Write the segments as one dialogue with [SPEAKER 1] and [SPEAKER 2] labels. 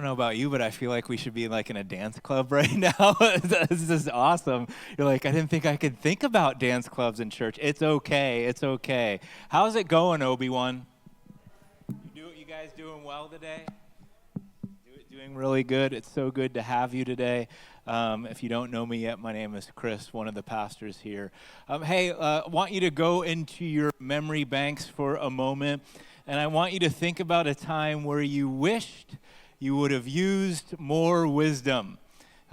[SPEAKER 1] don't know about you, but I feel like we should be like in a dance club right now. This is awesome. You're like, I didn't think I could think about dance clubs in church. It's okay. It's okay. How's it going, Obi-Wan? You guys doing well today? Doing really good. It's so good to have you today. If you don't know me yet, my name is Chris, one of the pastors here. I want you to go into your memory banks for a moment, and I want you to think about a time where you wished you would have used more wisdom.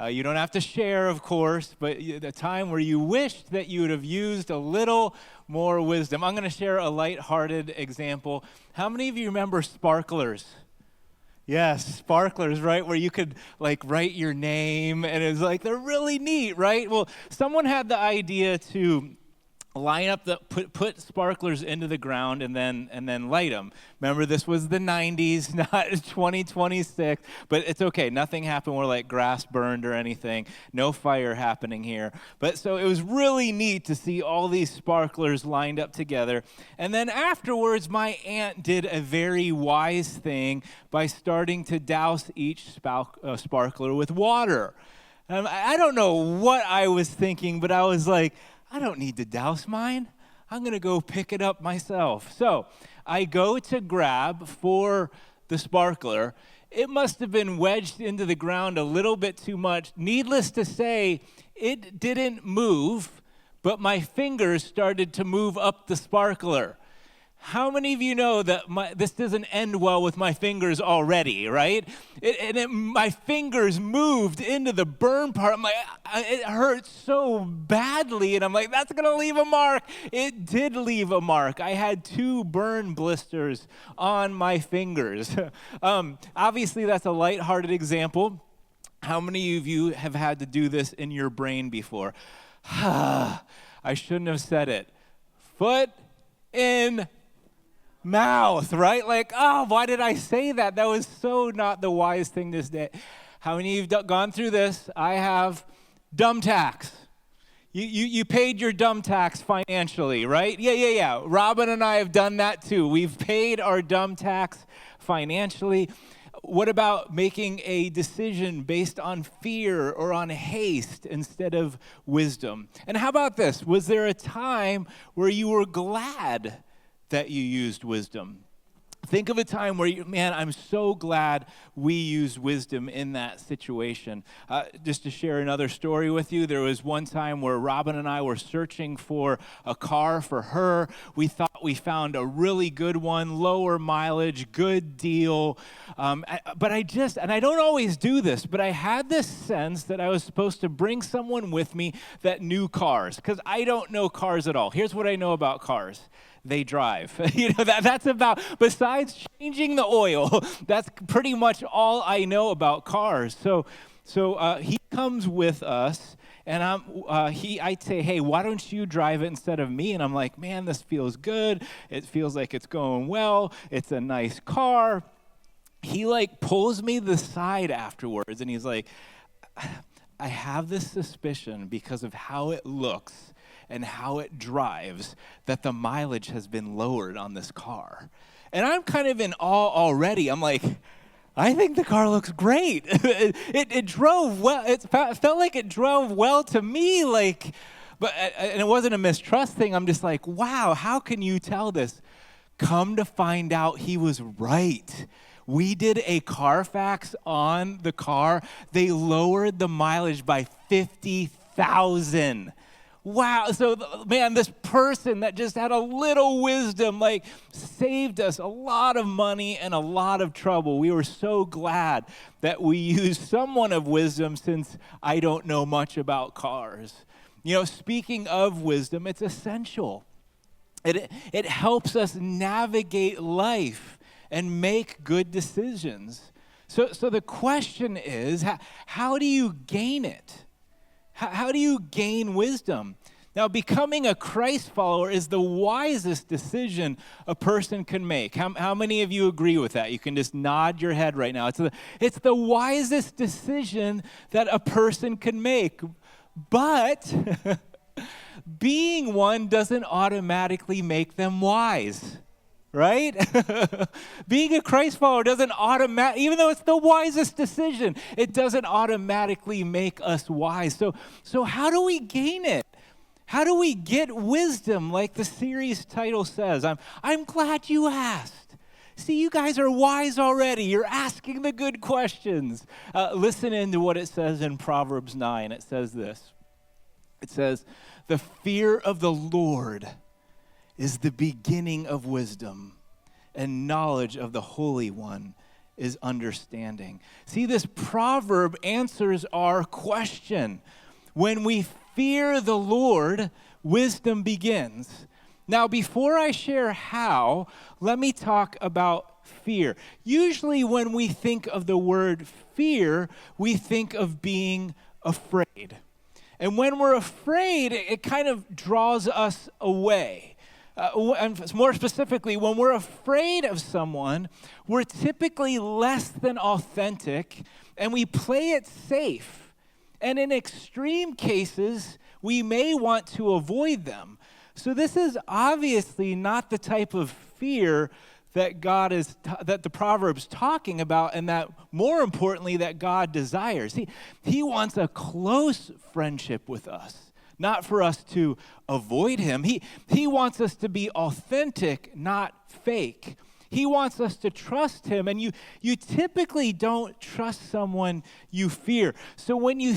[SPEAKER 1] You don't have to share, of course, but the time where you wished that you would have used a little more wisdom. I'm going to share a lighthearted example. How many of you remember sparklers? Yes, sparklers, right? Where you could like write your name, and it's like they're really neat, right? Well, someone had the idea to line up put sparklers into the ground and then light them. Remember, this was the 90s, not 2026, but it's okay. Nothing happened where like grass burned or anything. No fire happening here. But so it was really neat to see all these sparklers lined up together. And then afterwards, my aunt did a very wise thing by starting to douse each sparkler with water. I don't know what I was thinking, but I was like, I don't need to douse mine. I'm going to go pick it up myself. So I go to grab for the sparkler. It must have been wedged into the ground a little bit too much. Needless to say, it didn't move, but my fingers started to move up the sparkler. How many of you know that this doesn't end well with my fingers already, right? My fingers moved into the burn part. I'm like, it hurts so badly, and I'm like, that's going to leave a mark. It did leave a mark. I had 2 burn blisters on my fingers. Obviously, that's a lighthearted example. How many of you have had to do this in your brain before? I shouldn't have said it. Foot in mouth, right? Like, oh, why did I say that? That was so not the wise thing this day. How many of you have gone through this? I have dumb tax. You paid your dumb tax financially, right? Yeah. Robin and I have done that too. We've paid our dumb tax financially. What about making a decision based on fear or on haste instead of wisdom? And how about this? Was there a time where you were glad that you used wisdom? Think of a time where I'm so glad we used wisdom in that situation. Just to share another story with you, there was one time where Robin and I were searching for a car for her. We thought we found a really good one, lower mileage, good deal. But I don't always do this, but I had this sense that I was supposed to bring someone with me that knew cars, because I don't know cars at all. Here's what I know about cars. They drive. That's about, besides changing the oil, that's pretty much all I know about cars. So he comes with us, and I'd say, hey, why don't you drive it instead of me? And I'm like, man, this feels good. It feels like it's going well. It's a nice car. He like pulls me to the side afterwards, and he's like, I have this suspicion because of how it looks and how it drives that the mileage has been lowered on this car. And I'm kind of in awe already. I'm like, I think the car looks great. It drove well. It felt like it drove well to me. And it wasn't a mistrust thing. I'm just like, wow, how can you tell this? Come to find out, he was right. We did a Carfax on the car. They lowered the mileage by 50,000. Wow, so man, this person that just had a little wisdom, saved us a lot of money and a lot of trouble. We were so glad that we used someone of wisdom, since I don't know much about cars. Speaking of wisdom, it's essential. It helps us navigate life and make good decisions. So the question is, how do you gain it? How do you gain wisdom? Now, becoming a Christ follower is the wisest decision a person can make. How many of you agree with that? You can just nod your head right now. It's the wisest decision that a person can make. But being one doesn't automatically make them wise. right? Being a Christ follower doesn't even though it's the wisest decision, it doesn't automatically make us wise. So how do we gain it? How do we get wisdom like the series title says? I'm glad you asked. See, you guys are wise already. You're asking the good questions. Listen into what it says in Proverbs 9. It says this. It says, the fear of the Lord is the beginning of wisdom, and knowledge of the Holy One is understanding. See, this proverb answers our question. When we fear the Lord, wisdom begins. Now, before I share how, let me talk about fear. Usually when we think of the word fear, we think of being afraid. And when we're afraid, it kind of draws us away. And more specifically, when we're afraid of someone, we're typically less than authentic, and we play it safe. And in extreme cases, we may want to avoid them. So this is obviously not the type of fear that that the Proverbs talking about, and that more importantly that God desires. He wants a close friendship with us, not for us to avoid him. He wants us to be authentic, not fake. He wants us to trust him, and you typically don't trust someone you fear. So when you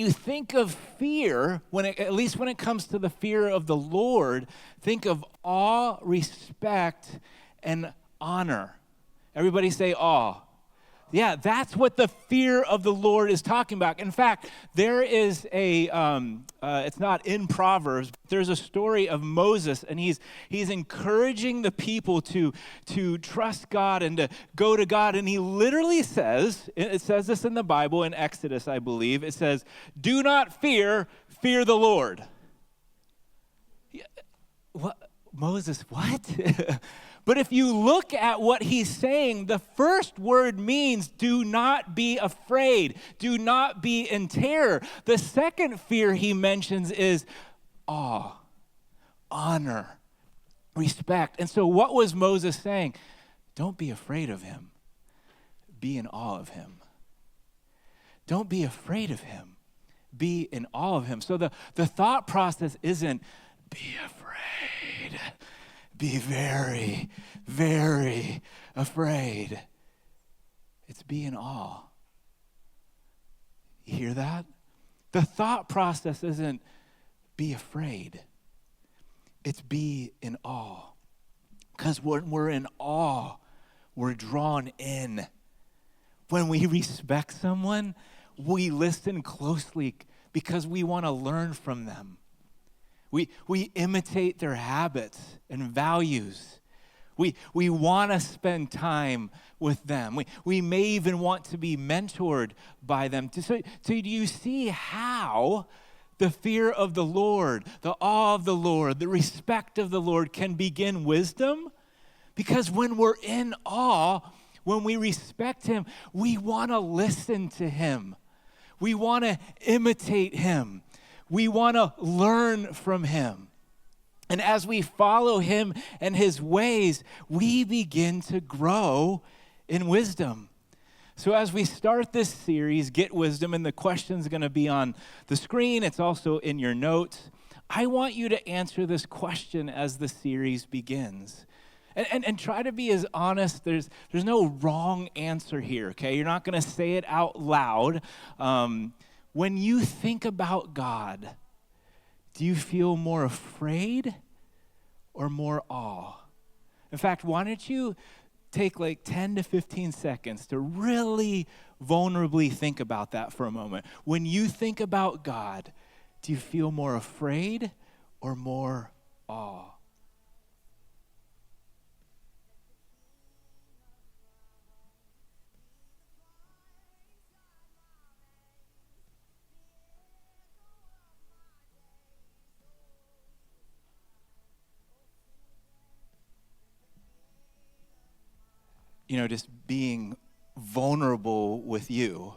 [SPEAKER 1] think of fear, at least when it comes to the fear of the Lord, think of awe, respect, and honor. Everybody say awe. Yeah, that's what the fear of the Lord is talking about. In fact, there is it's not in Proverbs, but there's a story of Moses, and he's encouraging the people to trust God and to go to God. And he literally says, it says this in the Bible, in Exodus, I believe, it says, do not fear the Lord. What? Moses, what? But if you look at what he's saying, the first word means do not be afraid. Do not be in terror. The second fear he mentions is awe, honor, respect. And so what was Moses saying? Don't be afraid of him. Be in awe of him. Don't be afraid of him. Be in awe of him. So the thought process isn't be afraid. Be very, very afraid. It's be in awe. You hear that? The thought process isn't be afraid. It's be in awe. Because when we're in awe, we're drawn in. When we respect someone, we listen closely because we want to learn from them. We imitate their habits and values. We want to spend time with them. We may even want to be mentored by them. So do you see how the fear of the Lord, the awe of the Lord, the respect of the Lord can begin wisdom? Because when we're in awe, when we respect him, we want to listen to him. We want to imitate him. We want to learn from him. And as we follow him and his ways, we begin to grow in wisdom. So as we start this series, Get Wisdom, and the question's going to be on the screen. It's also in your notes. I want you to answer this question as the series begins. And try to be as honest. There's no wrong answer here, okay? You're not going to say it out loud. When you think about God, do you feel more afraid or more awe? In fact, why don't you take like 10 to 15 seconds to really vulnerably think about that for a moment. When you think about God, do you feel more afraid or more awe? Just being vulnerable with you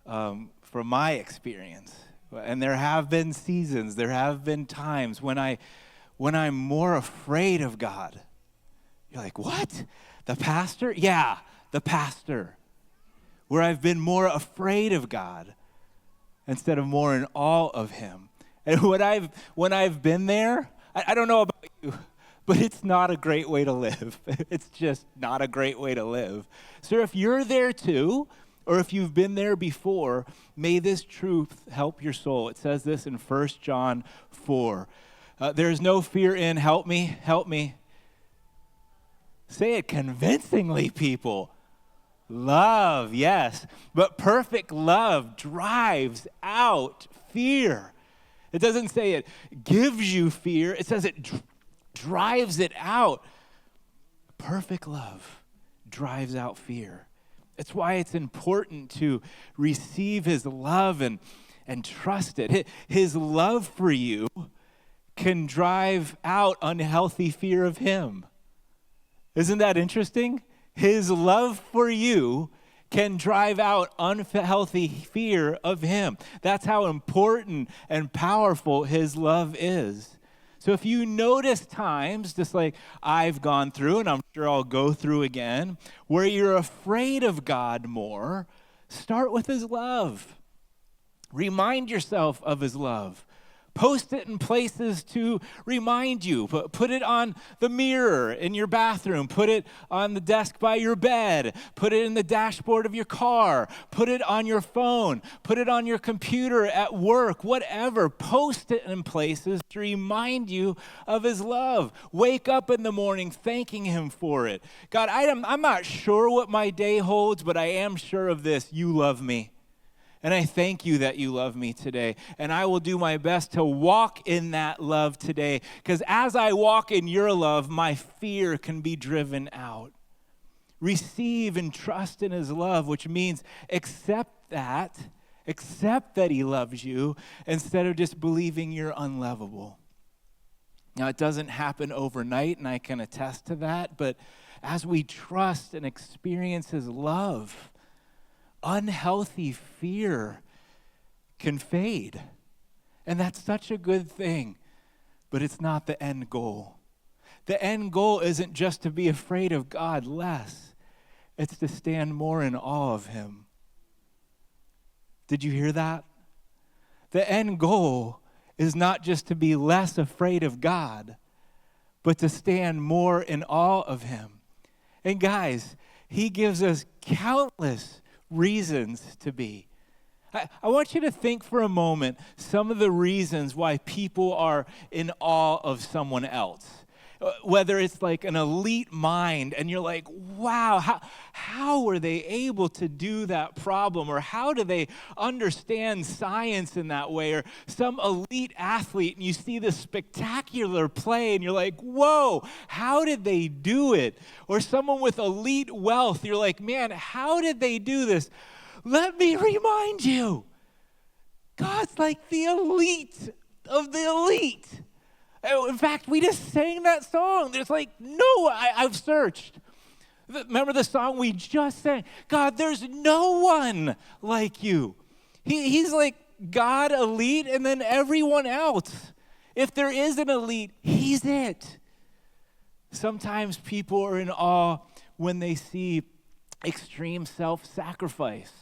[SPEAKER 1] from my experience. And there have been seasons, there have been times when I'm more afraid of God You're like, what? The pastor? Yeah, the pastor. Where I've been more afraid of God instead of more in awe of him. And when I've been there, I don't know about you, but it's not a great way to live. It's just not a great way to live. So if you're there too, or if you've been there before, may this truth help your soul. It says this in 1 John 4. There is no fear in, help me. Say it convincingly, people. Love, yes. But perfect love drives out fear. It doesn't say it gives you fear. It says it drives it out. Perfect love drives out fear. It's why it's important to receive his love and trust it. His love for you can drive out unhealthy fear of him. Isn't that interesting? His love for you can drive out unhealthy fear of him. That's how important and powerful his love is. So if you notice times, just like I've gone through, and I'm sure I'll go through again, where you're afraid of God more, start with his love. Remind yourself of his love. Post it in places to remind you. Put it on the mirror in your bathroom. Put it on the desk by your bed. Put it in the dashboard of your car. Put it on your phone. Put it on your computer at work, whatever. Post it in places to remind you of his love. Wake up in the morning thanking him for it. God, I'm not sure what my day holds, but I am sure of this. You love me. And I thank you that you love me today. And I will do my best to walk in that love today. Because as I walk in your love, my fear can be driven out. Receive and trust in his love, which means accept that he loves you instead of just believing you're unlovable. Now, it doesn't happen overnight, and I can attest to that. But as we trust and experience his love, unhealthy fear can fade. And that's such a good thing, but it's not the end goal. The end goal isn't just to be afraid of God less. It's to stand more in awe of him. Did you hear that? The end goal is not just to be less afraid of God, but to stand more in awe of him. And guys, he gives us countless reasons to be. I want you to think for a moment some of the reasons why people are in awe of someone else. Whether it's like an elite mind and you're like, wow, how were they able to do that problem? Or how do they understand science in that way? Or some elite athlete and you see this spectacular play and you're like, whoa, how did they do it? Or someone with elite wealth, you're like, man, how did they do this? Let me remind you, God's like the elite of the elite. In fact, we just sang that song. There's like, I've searched. Remember the song we just sang? God, there's no one like you. He's like God elite and then everyone else. If there is an elite, he's it. Sometimes people are in awe when they see extreme self-sacrifice.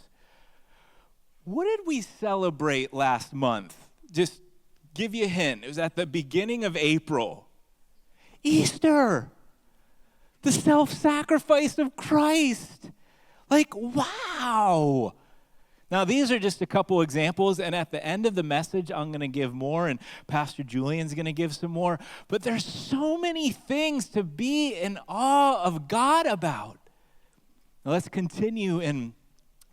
[SPEAKER 1] What did we celebrate last month? Just give you a hint. It was at the beginning of April. Easter. The self-sacrifice of Christ. Like, wow. Now, these are just a couple examples, and at the end of the message, I'm going to give more, and Pastor Julian's going to give some more. But there's so many things to be in awe of God about. Now, let's continue in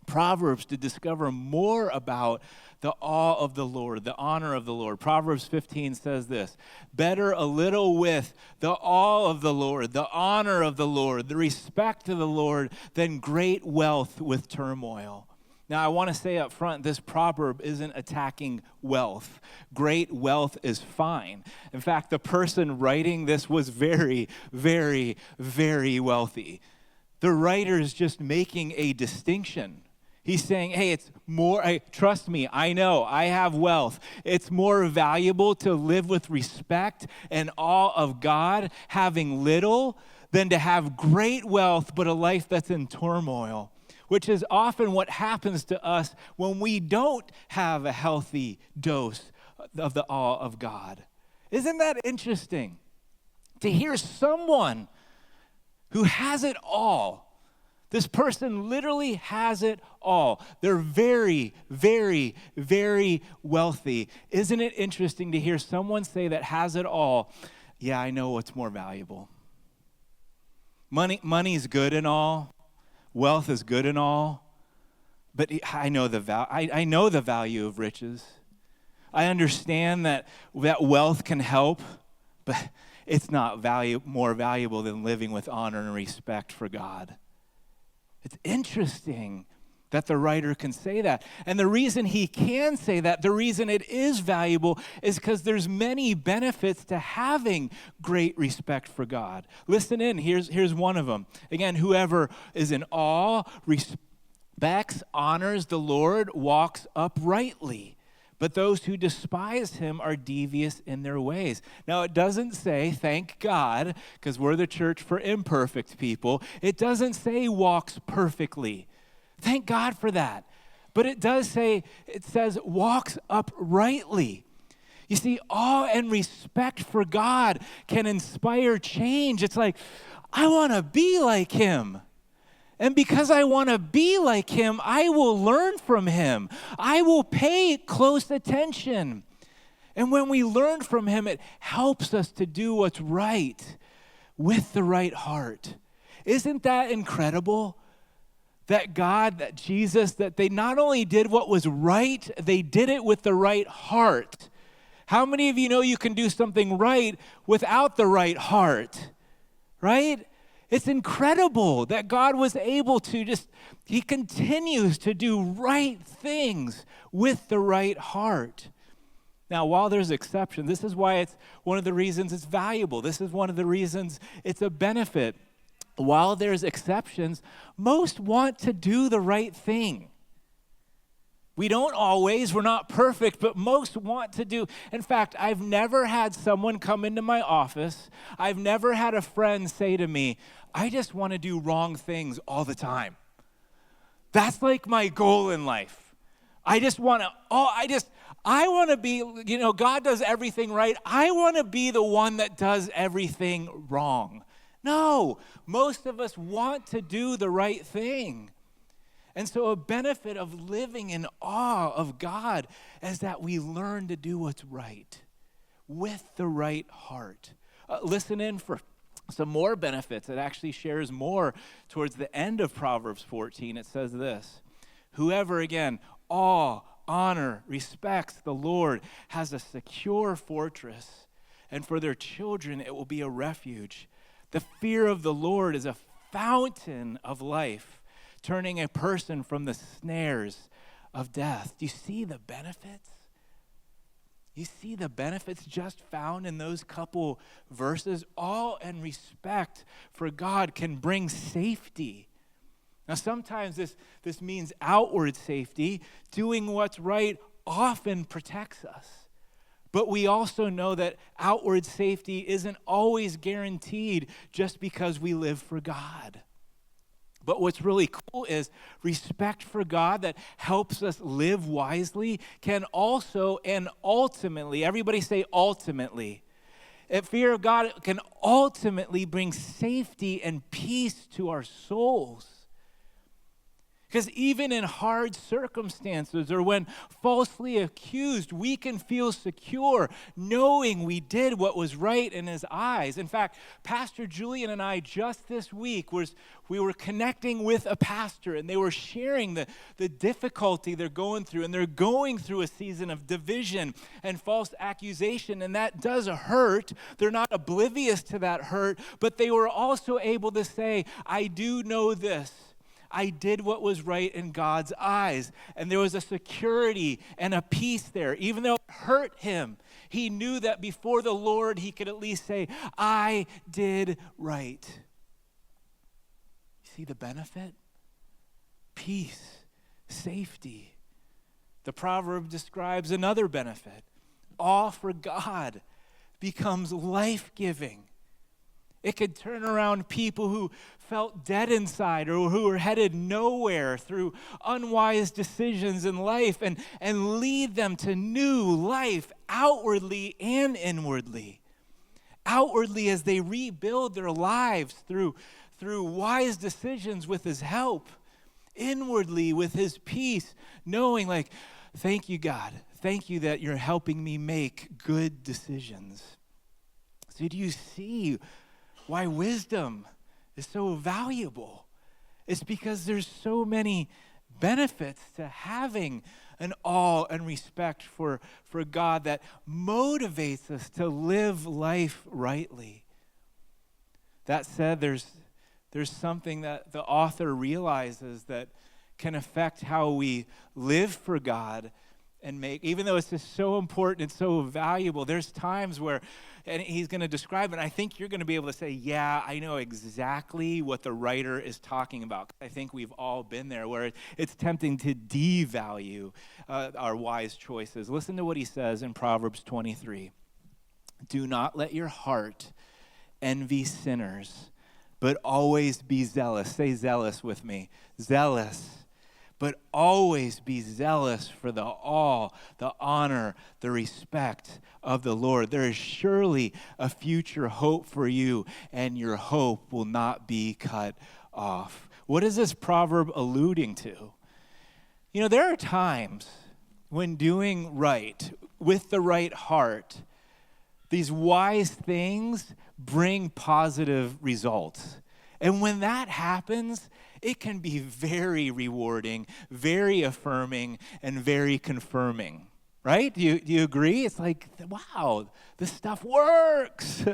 [SPEAKER 1] Proverbs to discover more about the awe of the Lord, the honor of the Lord. Proverbs 15 says this: better a little with the awe of the Lord, the honor of the Lord, the respect of the Lord, than great wealth with turmoil. Now, I want to say up front, this proverb isn't attacking wealth. Great wealth is fine. In fact, the person writing this was very, very, very wealthy. The writer is just making a distinction. He's saying, hey, it's more, trust me, I know, I have wealth. It's more valuable to live with respect and awe of God, having little, than to have great wealth but a life that's in turmoil, which is often what happens to us when we don't have a healthy dose of the awe of God. Isn't that interesting? To hear someone who has it all. This person literally has it all. They're very, very, very wealthy. Isn't it interesting to hear someone say that has it all, yeah, I know what's more valuable. Money's good and all. Wealth is good and all. But I know the value of riches. I understand that wealth can help, but it's not more valuable than living with honor and respect for God. It's interesting that the writer can say that. And the reason he can say that, the reason it is valuable, is because there's many benefits to having great respect for God. Listen in, here's one of them. Again, whoever is in awe, respects, honors the Lord, walks uprightly. But those who despise him are devious in their ways. Now, it doesn't say, thank God, because we're the church for imperfect people. It doesn't say walks perfectly. Thank God for that. But it says walks uprightly. You see, awe and respect for God can inspire change. It's like, I want to be like him. And because I want to be like him, I will learn from him. I will pay close attention. And when we learn from him, it helps us to do what's right with the right heart. Isn't that incredible? That Jesus, that they not only did what was right, they did it with the right heart. How many of you know you can do something right without the right heart? Right? It's incredible that God was able to he continues to do right things with the right heart. Now, while there's exceptions, this is why it's one of the reasons it's valuable. This is one of the reasons it's a benefit. While there's exceptions, most want to do the right thing. We don't always, we're not perfect, but most want to do. In fact, I've never had someone come into my office. I've never had a friend say to me, I just want to do wrong things all the time. That's like my goal in life. I want to be, God does everything right. I want to be the one that does everything wrong. No, most of us want to do the right thing. And so a benefit of living in awe of God is that we learn to do what's right with the right heart. Listen in for some more benefits. It actually shares more towards the end of Proverbs 14. It says this, whoever, again, awe, honor, respects the Lord has a secure fortress, and for their children it will be a refuge. The fear of the Lord is a fountain of life, turning a person from the snares of death. Do you see the benefits? You see the benefits just found in those couple verses? Awe and respect for God can bring safety. Now, sometimes this means outward safety. Doing what's right often protects us. But we also know that outward safety isn't always guaranteed just because we live for God. But what's really cool is respect for God that helps us live wisely can also and ultimately, everybody say ultimately, fear of God can ultimately bring safety and peace to our souls. Because even in hard circumstances or when falsely accused, we can feel secure knowing we did what was right in his eyes. In fact, Pastor Julian and I just this week we were connecting with a pastor, and they were sharing the difficulty they're going through, and they're going through a season of division and false accusation, and that does hurt. They're not oblivious to that hurt, but they were also able to say, I do know this. I did what was right in God's eyes. And there was a security and a peace there. Even though it hurt him, he knew that before the Lord, he could at least say, I did right. See the benefit? Peace, safety. The proverb describes another benefit. Awe for God becomes life-giving. It could turn around people who felt dead inside or who were headed nowhere through unwise decisions in life and lead them to new life outwardly and inwardly. Outwardly as they rebuild their lives through wise decisions with his help. Inwardly with his peace, knowing like, thank you, God. Thank you that you're helping me make good decisions. So do you see why wisdom is so valuable? It's because there's so many benefits to having an awe and respect for God that motivates us to live life rightly. That said, there's something that the author realizes that can affect how we live for God and make, even though it's just so important and so valuable, there's times where, and he's going to describe it, and I think you're going to be able to say, yeah, I know exactly what the writer is talking about. I think we've all been there where it's tempting to devalue our wise choices. Listen to what he says in Proverbs 23. Do not let your heart envy sinners, but always be zealous. Say zealous with me. Zealous. But always be zealous for the awe, the honor, the respect of the Lord. There is surely a future hope for you, and your hope will not be cut off. What is this proverb alluding to? You know, there are times when doing right, with the right heart, these wise things bring positive results. And when that happens, it can be very rewarding, very affirming, and very confirming, right? Do you agree? It's like, wow, this stuff works.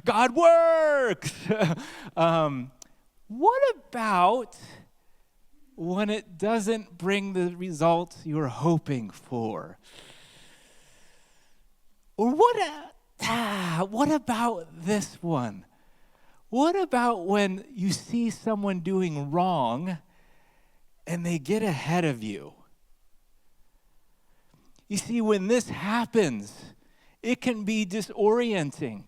[SPEAKER 1] God works. What about when it doesn't bring the results you're hoping for? Or what about this one? What about when you see someone doing wrong and they get ahead of you? You see, when this happens, it can be disorienting.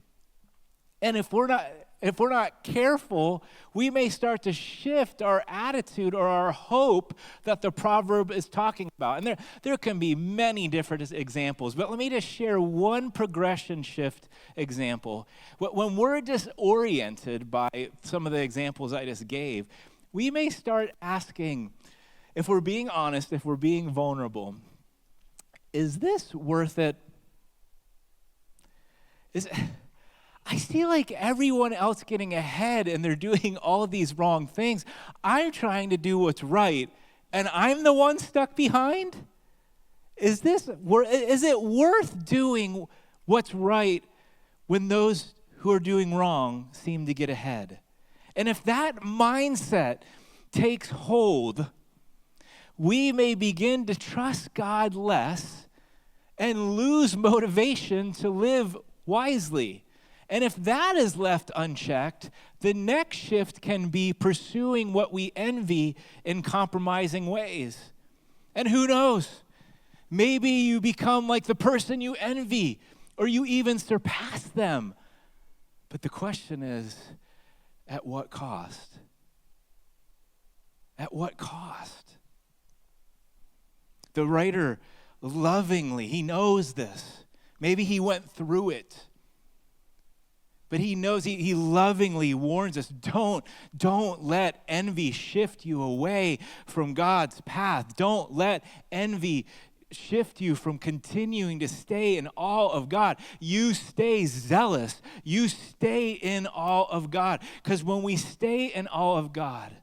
[SPEAKER 1] And if we're not careful, we may start to shift our attitude or our hope that the proverb is talking about. And there can be many different examples, but let me just share one progression shift example. When we're disoriented by some of the examples I just gave, we may start asking, if we're being honest, if we're being vulnerable, is this worth it? I see like everyone else getting ahead and they're doing all of these wrong things. I'm trying to do what's right, and I'm the one stuck behind? Is it worth doing what's right when those who are doing wrong seem to get ahead? And if that mindset takes hold, we may begin to trust God less and lose motivation to live wisely. And if that is left unchecked, the next shift can be pursuing what we envy in compromising ways. And who knows? Maybe you become like the person you envy, or you even surpass them. But the question is, at what cost? At what cost? The writer lovingly, he knows this. Maybe he went through it. But he knows, he lovingly warns us, don't let envy shift you away from God's path. Don't let envy shift you from continuing to stay in awe of God. You stay zealous. You stay in awe of God. Because when we stay in awe of God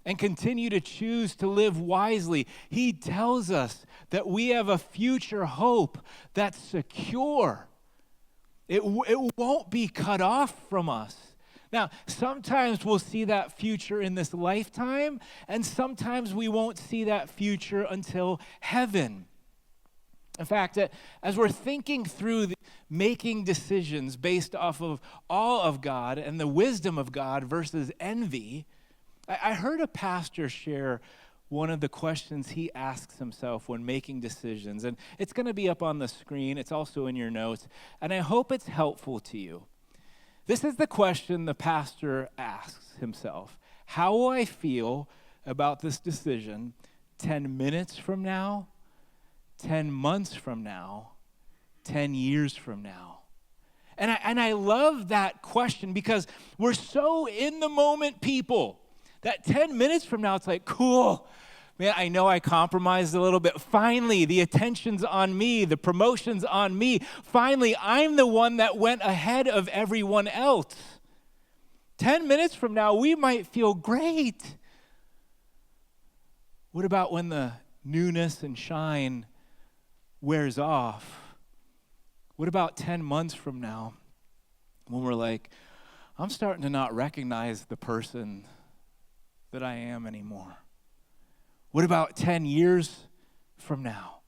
[SPEAKER 1] and continue to choose to live wisely, he tells us that we have a future hope that's secure. It won't be cut off from us. Now, sometimes we'll see that future in this lifetime, and sometimes we won't see that future until heaven. In fact, as we're thinking through making decisions based off of awe of God and the wisdom of God versus envy, I heard a pastor share one of the questions he asks himself when making decisions. And it's going to be up on the screen. It's also in your notes. And I hope it's helpful to you. This is the question the pastor asks himself. How will I feel about this decision 10 minutes from now, 10 months from now, 10 years from now? And I love that question because we're so in the moment people that 10 minutes from now, it's like, cool. Man, I know I compromised a little bit. Finally, the attention's on me. The promotion's on me. Finally, I'm the one that went ahead of everyone else. 10 minutes from now, we might feel great. What about when the newness and shine wears off? What about 10 months from now when we're like, I'm starting to not recognize the person that I am anymore? What about 10 years from now?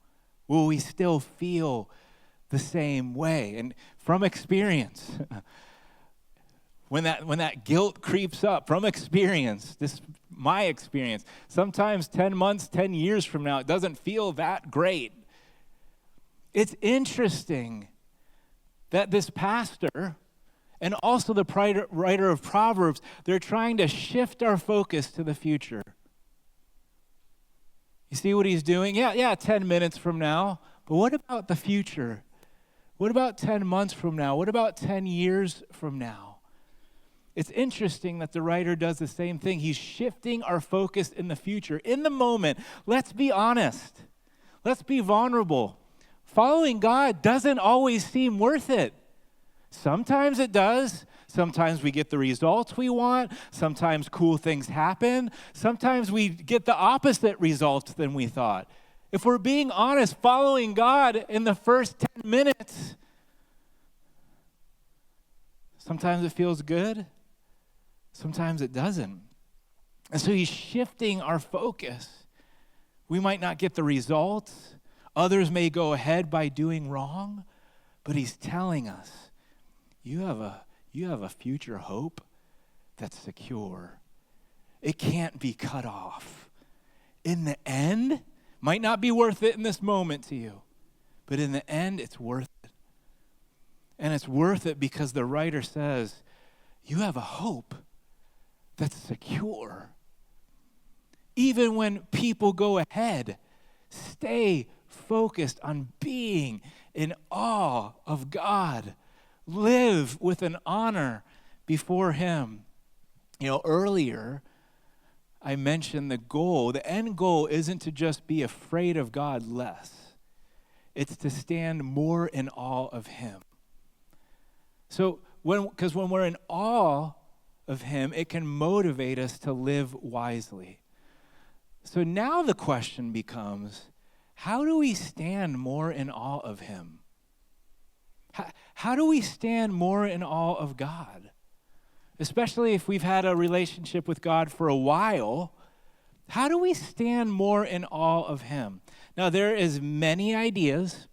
[SPEAKER 1] Will we still feel the same way? And from experience, when that guilt creeps up, from experience, my experience, sometimes 10 months, 10 years from now, it doesn't feel that great. It's interesting that this pastor and also the writer of Proverbs, they're trying to shift our focus to the future. You see what he's doing? Yeah, 10 minutes from now. But what about the future? What about 10 months from now? What about 10 years from now? It's interesting that the writer does the same thing. He's shifting our focus in the future. In the moment, let's be honest. Let's be vulnerable. Following God doesn't always seem worth it. Sometimes it does. Sometimes we get the results we want. Sometimes cool things happen. Sometimes we get the opposite results than we thought. If we're being honest, following God in the first 10 minutes, sometimes it feels good. Sometimes it doesn't. And so he's shifting our focus. We might not get the results. Others may go ahead by doing wrong. But he's telling us, you have a future hope that's secure. It can't be cut off. In the end, might not be worth it in this moment to you, but in the end, it's worth it. And it's worth it because the writer says, you have a hope that's secure. Even when people go ahead, stay focused on being in awe of God. Live with an honor before him. Earlier, I mentioned the goal. The end goal isn't to just be afraid of God less. It's to stand more in awe of him. So, because when we're in awe of him, it can motivate us to live wisely. So now the question becomes, how do we stand more in awe of him? How do we stand more in awe of God? Especially if we've had a relationship with God for a while, how do we stand more in awe of him? Now, there is many ideas,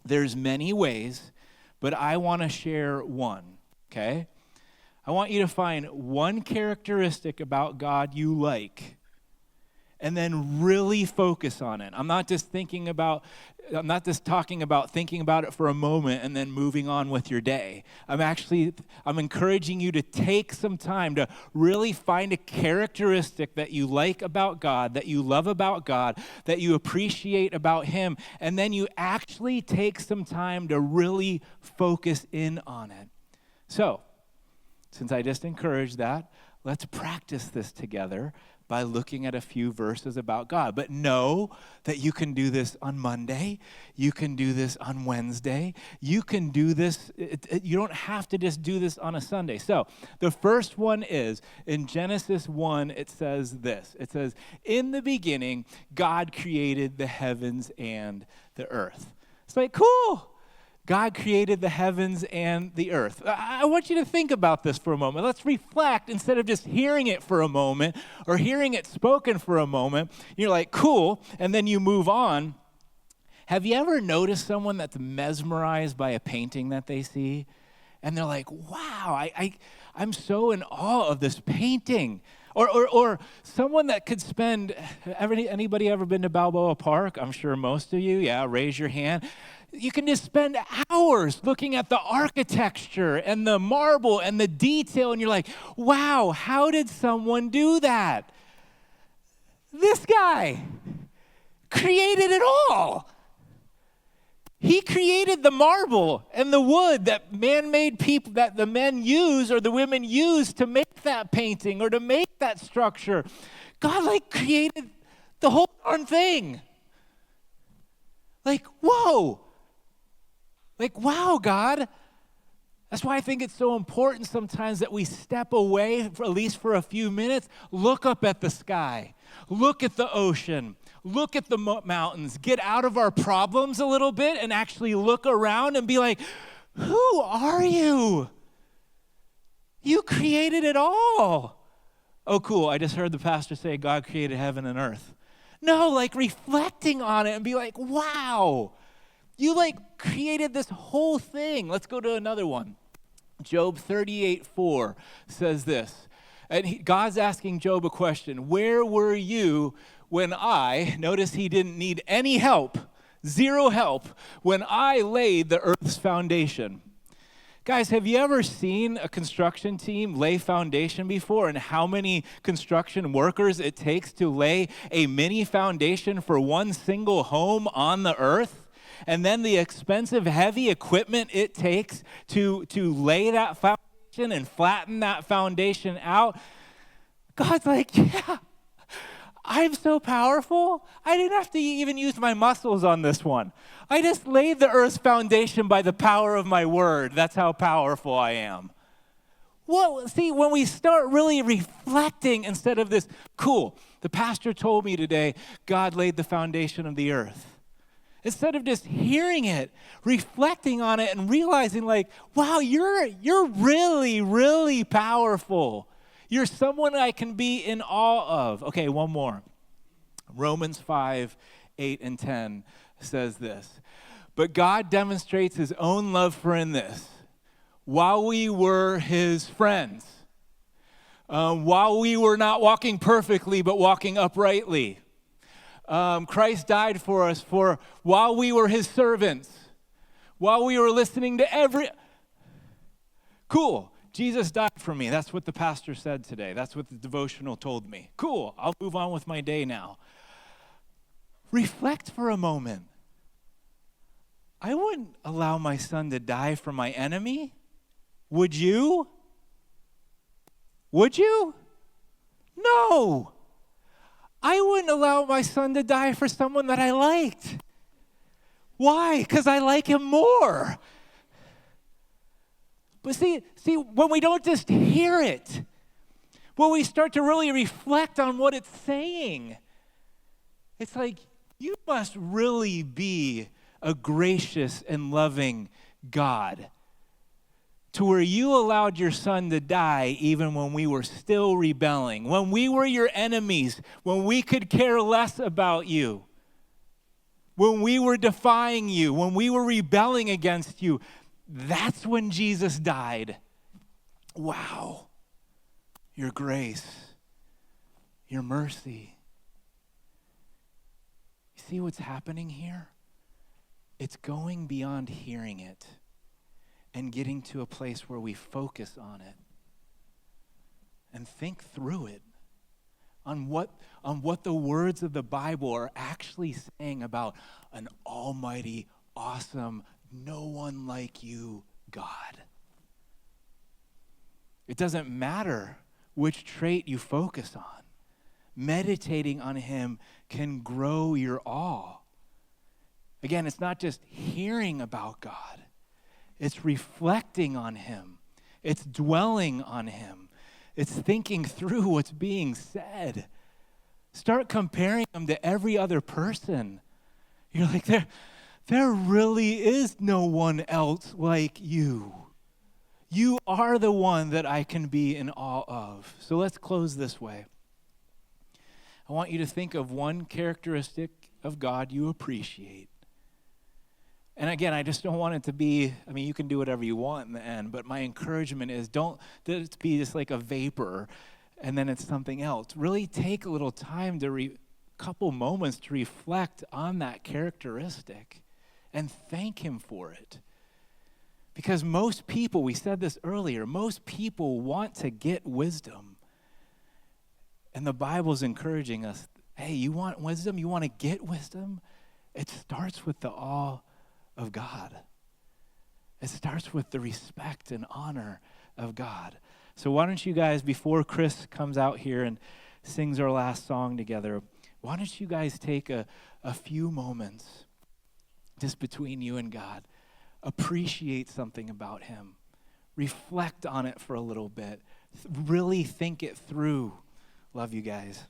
[SPEAKER 1] there's many ways, but I want to share one, okay? I want you to find one characteristic about God you like, and then really focus on it. I'm not just talking about thinking about it for a moment and then moving on with your day. I'm encouraging you to take some time to really find a characteristic that you like about God, that you love about God, that you appreciate about him, and then you actually take some time to really focus in on it. So, since I just encouraged that, let's practice this together by looking at a few verses about God. But know that you can do this on Monday. You can do this on Wednesday. You can do this. You don't have to just do this on a Sunday. So the first one is, in Genesis 1, it says this. It says, in the beginning, God created the heavens and the earth. It's like, cool. God created the heavens and the earth. I want you to think about this for a moment. Let's reflect instead of just hearing it for a moment or hearing it spoken for a moment. You're like, cool, and then you move on. Have you ever noticed someone that's mesmerized by a painting that they see? And they're like, wow, I'm so in awe of this painting. Or someone that could spend, anybody ever been to Balboa Park? I'm sure most of you, yeah, raise your hand. You can just spend hours looking at the architecture and the marble and the detail, and you're like, wow, how did someone do that? This guy created it all. He created the marble and the wood that man-made people, that the men use or the women use to make that painting or to make that structure. God created the whole darn thing. Whoa. Wow, God. That's why I think it's so important sometimes that we step away, at least for a few minutes, look up at the sky, look at the ocean, look at the mountains, get out of our problems a little bit and actually look around and be like, who are you? You created it all. Oh, cool. I just heard the pastor say God created heaven and earth. No, reflecting on it and be like, wow, you created this whole thing. Let's go to another one. Job 38:4 says this. And God's asking Job a question. Where were you when notice he didn't need any help, zero help, when I laid the earth's foundation? Guys, have you ever seen a construction team lay foundation before, and how many construction workers it takes to lay a mini foundation for one single home on the earth? And then the expensive, heavy equipment it takes to lay that foundation and flatten that foundation out. God's like, yeah, I'm so powerful. I didn't have to even use my muscles on this one. I just laid the earth's foundation by the power of my word. That's how powerful I am. Well, see, when we start really reflecting instead of this, cool, the pastor told me today, God laid the foundation of the earth. Instead of just hearing it, reflecting on it, and realizing wow, you're really, really powerful. You're someone I can be in awe of. Okay, one more. Romans 5:8-10 says this. But God demonstrates his own love for in this. While we were his friends, while we were not walking perfectly, but walking uprightly, Christ died for us while we were his servants, while we were listening to Cool. Jesus died for me. That's what the pastor said today. That's what the devotional told me. Cool. I'll move on with my day now. Reflect for a moment. I wouldn't allow my son to die for my enemy. Would you? Would you? No. I wouldn't allow my son to die for someone that I liked. Why? Because I like him more. But see, when we don't just hear it, when we start to really reflect on what it's saying, it's like, you must really be a gracious and loving God, to where you allowed your son to die even when we were still rebelling, when we were your enemies, when we could care less about you, when we were defying you, when we were rebelling against you. That's when Jesus died. Wow. Your grace, your mercy. You see what's happening here? It's going beyond hearing it and getting to a place where we focus on it and think through it, on what the words of the Bible are actually saying about an almighty, awesome, no one like you, God. It doesn't matter which trait you focus on. Meditating on him can grow your awe. Again, it's not just hearing about God. It's reflecting on him. It's dwelling on him. It's thinking through what's being said. Start comparing him to every other person. You're like, there really is no one else like you. You are the one that I can be in awe of. So let's close this way. I want you to think of one characteristic of God you appreciate. And again, I just don't want it to be, you can do whatever you want in the end, but my encouragement is don't let it be just like a vapor. and then it's something else. Really take a little time couple moments to reflect on that characteristic and thank him for it. Because most people, we said this earlier, most people want to get wisdom. And the Bible's encouraging us, hey, you want wisdom? You want to get wisdom? It starts with the awe of God. It starts with the respect and honor of God. So why don't you guys, before Chris comes out here and sings our last song together, why don't you guys take a few moments just between you and God, appreciate something about him, reflect on it for a little bit, really think it through. Love you guys.